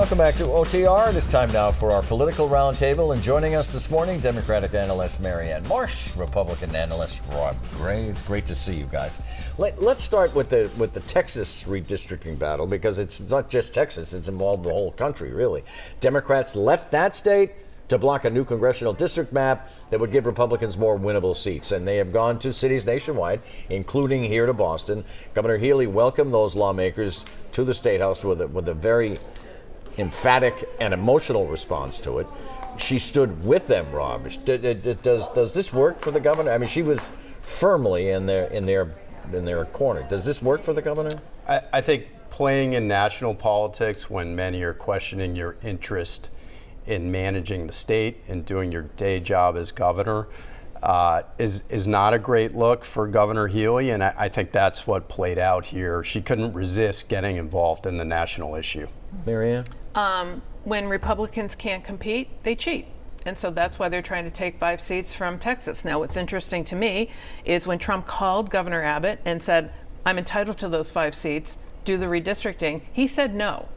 Welcome back to OTR. It is time now for our political roundtable. And joining us this morning, Democratic analyst Marianne Marsh, Republican analyst Rob Gray. It's great to see you guys. Let's start with the Texas redistricting battle, because it's not just Texas; it's involved the whole country, really. Democrats left that state to block a new congressional district map that would give Republicans more winnable seats. And they have gone to cities nationwide, including here to Boston. Governor Healy welcomed those lawmakers to the State House with a very emphatic and emotional response to it. She stood with them, Rob. Does this work for the governor? I mean, she was firmly in their corner. Does this work for the governor? I think playing in national politics when many are questioning your interest in managing the state and doing your day job as governor is not a great look for Governor Healy, and I think that's what played out here. She couldn't resist getting involved in the national issue. Marianne? When Republicans can't compete, they cheat. And so that's why they're trying to take 5 seats from Texas. Now, what's interesting to me is when Trump called Governor Abbott and said, I'm entitled to those 5 seats, do the redistricting, he said no,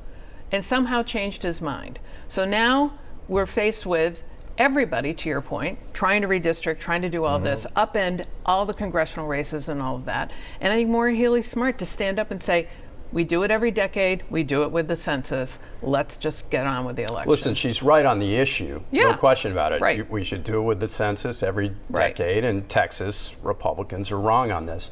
and somehow changed his mind. So now we're faced with everybody, to your point, trying to redistrict, trying to do all this, upend all the congressional races and all of that. And I think Maura Healey's smart to stand up and say, we do it every decade. We do it with the census. Let's just get on with the election. Listen, she's right on the issue. Yeah. No question about it. Right. We should do it with the census every decade, and Texas Republicans are wrong on this.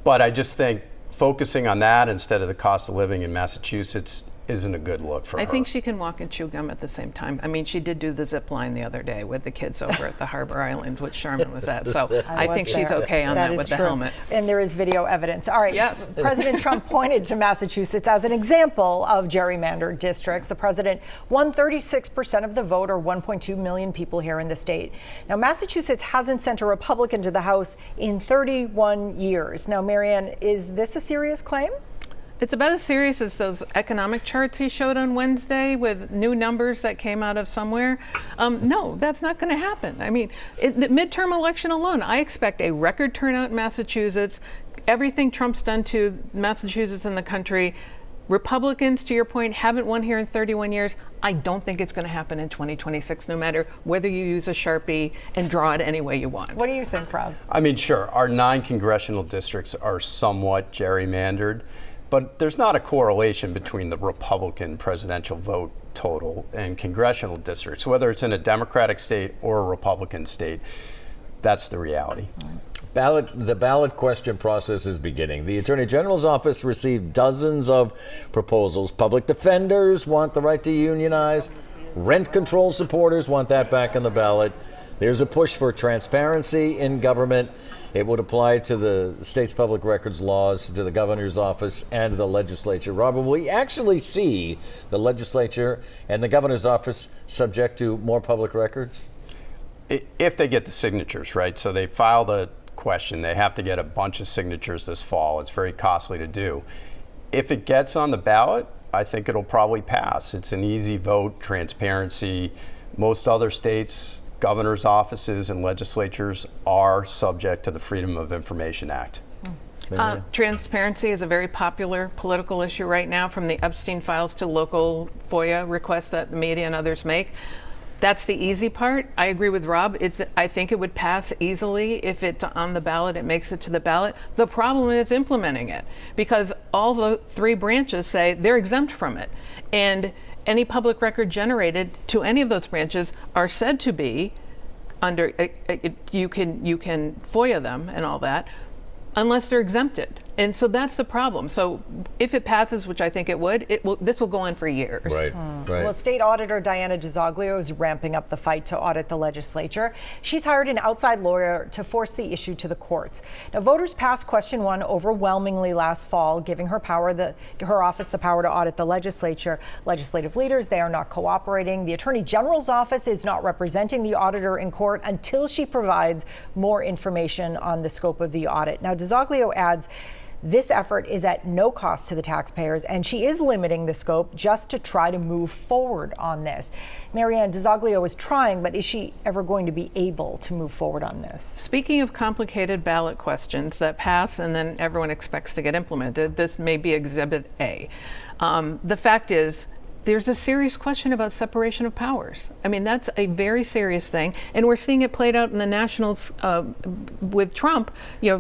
But I just think focusing on that instead of the cost of living in Massachusetts isn't a good look for her. I think she can walk and chew gum at the same time. I mean, she did do the zip line the other day with the kids over at the Harbor Island, which Sharman was at. So I think she's okay on that with the helmet. And there is video evidence. All right. Yes. President Trump pointed to Massachusetts as an example of gerrymandered districts. The president won 36% of the vote, or 1.2 million people here in the state. Now, Massachusetts hasn't sent a Republican to the House in 31 years. Now, Marianne, is this a serious claim? It's about as serious as those economic charts he showed on Wednesday with new numbers that came out of somewhere. No, that's not going to happen. I mean, the midterm election alone, I expect a record turnout in Massachusetts. Everything Trump's done to Massachusetts and the country, Republicans, to your point, haven't won here in 31 years. I don't think it's going to happen in 2026, no matter whether you use a Sharpie and draw it any way you want. What do you think, Rob? I mean, sure, our 9 congressional districts are somewhat gerrymandered, but there's not a correlation between the Republican presidential vote total and congressional districts, whether it's in a Democratic state or a Republican state. That's the reality. The ballot question process is beginning. The Attorney General's office received dozens of proposals. Public defenders want the right to unionize. Rent control supporters want that back on the ballot. There's a push for transparency in government. It would apply to the state's public records laws, to the governor's office, and to the legislature. Robert, will we actually see the legislature and the governor's office subject to more public records? If they get the signatures, right? So they file the question. They have to get a bunch of signatures this fall. It's very costly to do. If it gets on the ballot, I think it'll probably pass. It's an easy vote, transparency. Most other states, governor's offices and legislatures are subject to the Freedom of Information Act. Transparency is a very popular political issue right now, from the Epstein files to local FOIA requests that the media and others make. That's the easy part. I agree with Rob. I think it would pass easily if it's on the ballot, it makes it to the ballot. The problem is implementing it, because all the 3 branches say they're exempt from it. And any public record generated to any of those branches are said to be under, you can FOIA them and all that, unless they're exempted. And so that's the problem. So if it passes, which I think it would, this will go on for years. Right. Well, State Auditor Diana DiZoglio is ramping up the fight to audit the legislature. She's hired an outside lawyer to force the issue to the courts. Now, voters passed question 1 overwhelmingly last fall, giving her office the power to audit the legislature. Legislative leaders, they are not cooperating. The Attorney General's office is not representing the auditor in court until she provides more information on the scope of the audit. Now, DiZoglio adds, this effort is at no cost to the taxpayers, and she is limiting the scope just to try to move forward on this. Marianne, DiZoglio is trying, but is she ever going to be able to move forward on this? Speaking of complicated ballot questions that pass and then everyone expects to get implemented, this may be Exhibit A. The fact is, there's a serious question about separation of powers. I mean, that's a very serious thing, and we're seeing it played out in the nationals with Trump,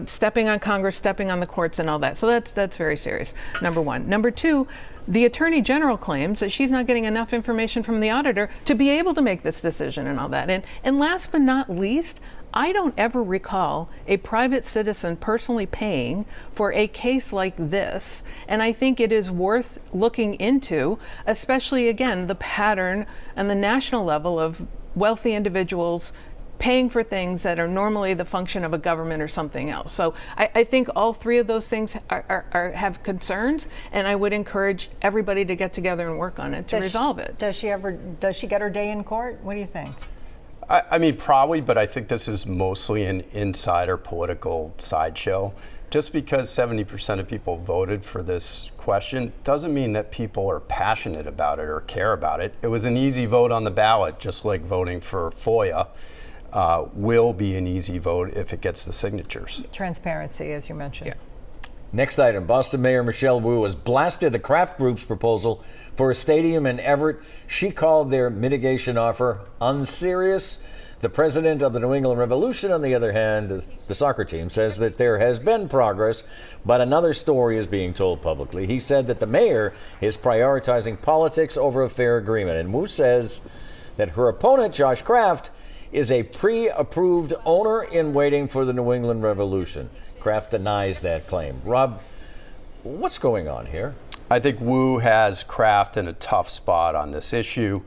stepping on Congress, stepping on the courts, and all that. So that's very serious. Number one. Number two, the Attorney General claims that she's not getting enough information from the auditor to be able to make this decision and all that. And last but not least, I don't ever recall a private citizen personally paying for a case like this, and I think it is worth looking into, especially, again, the pattern and the national level of wealthy individuals paying for things that are normally the function of a government or something else. So I think all three of those things have concerns, and I would encourage everybody to get together and work on it to resolve it. Does she get her day in court? What do you think? I mean, probably, but I think this is mostly an insider political sideshow. Just because 70% of people voted for this question doesn't mean that people are passionate about it or care about it. It was an easy vote on the ballot, just like voting for FOIA will be an easy vote if it gets the signatures. Transparency, as you mentioned. Yeah. Next item, Boston Mayor Michelle Wu has blasted the Kraft Group's proposal for a stadium in Everett. She called their mitigation offer unserious. The president of the New England Revolution, on the other hand, the soccer team, says that there has been progress, but another story is being told publicly. He said that the mayor is prioritizing politics over a fair agreement. And Wu says that her opponent, Josh Kraft, is a pre-approved owner in waiting for the New England Revolution. Kraft denies that claim. Rob, what's going on here? I think Wu has Kraft in a tough spot on this issue.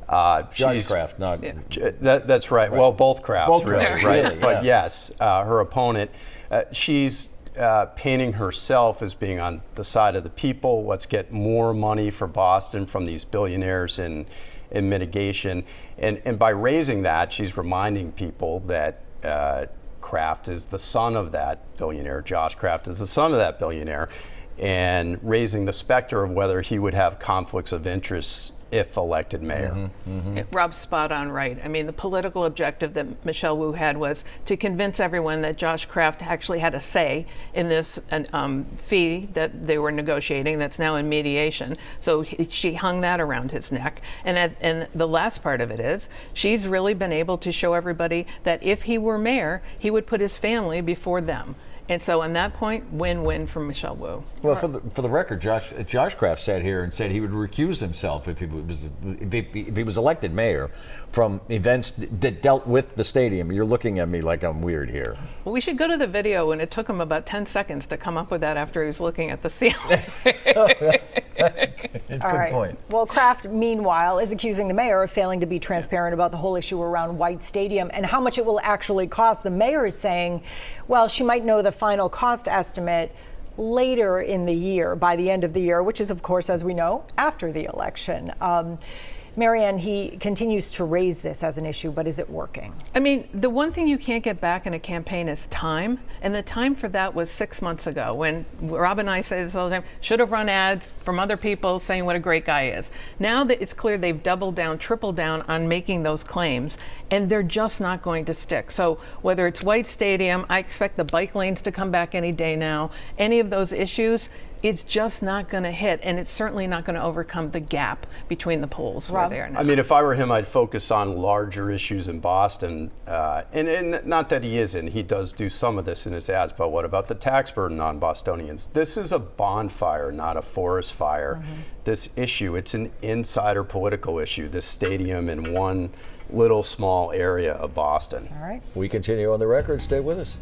Josh Kraft, not... Yeah. That's right. Well, both Krafts, both really, Krafts, right? Really, but yes, her opponent, she's painting herself as being on the side of the people. Let's get more money for Boston from these billionaires in mitigation. And by raising that, she's reminding people that Kraft is the son of that billionaire. Josh Kraft is the son of that billionaire, and raising the specter of whether he would have conflicts of interest if elected mayor. Rob's spot on right. I mean, the political objective that Michelle Wu had was to convince everyone that Josh Kraft actually had a say in this fee that they were negotiating that's now in mediation. So she hung that around his neck. And the last part of it is she's really been able to show everybody that if he were mayor, he would put his family before them. And so on that point, win-win for Michelle Wu. Well, for the record, Josh Kraft sat here and said he would recuse himself if he was elected mayor from events that dealt with the stadium. You're looking at me like I'm weird here. Well, we should go to the video, and it took him about 10 seconds to come up with that after he was looking at the ceiling. Good point. Well, Kraft, meanwhile, is accusing the mayor of failing to be transparent about the whole issue around White Stadium and how much it will actually cost. The mayor is saying, well, she might know the final cost estimate later in the year, by the end of the year, which is, of course, as we know, after the election. Marianne, he continues to raise this as an issue, but is it working? I mean, the one thing you can't get back in a campaign is time, and the time for that was 6 months ago when Rob and I say this all the time, should have run ads from other people saying what a great guy is. Now that it's clear they've doubled down, tripled down on making those claims, and they're just not going to stick. So whether it's White Stadium, I expect the bike lanes to come back any day now, any of those issues, it's just not going to hit, and it's certainly not going to overcome the gap between the polls where they are now. I mean, if I were him, I'd focus on larger issues in Boston, and not that he isn't. He does do some of this in his ads, but what about the tax burden on Bostonians? This is a bonfire, not a forest fire. This issue, it's an insider political issue, this stadium in one little small area of Boston. All right. We continue on the record. Stay with us.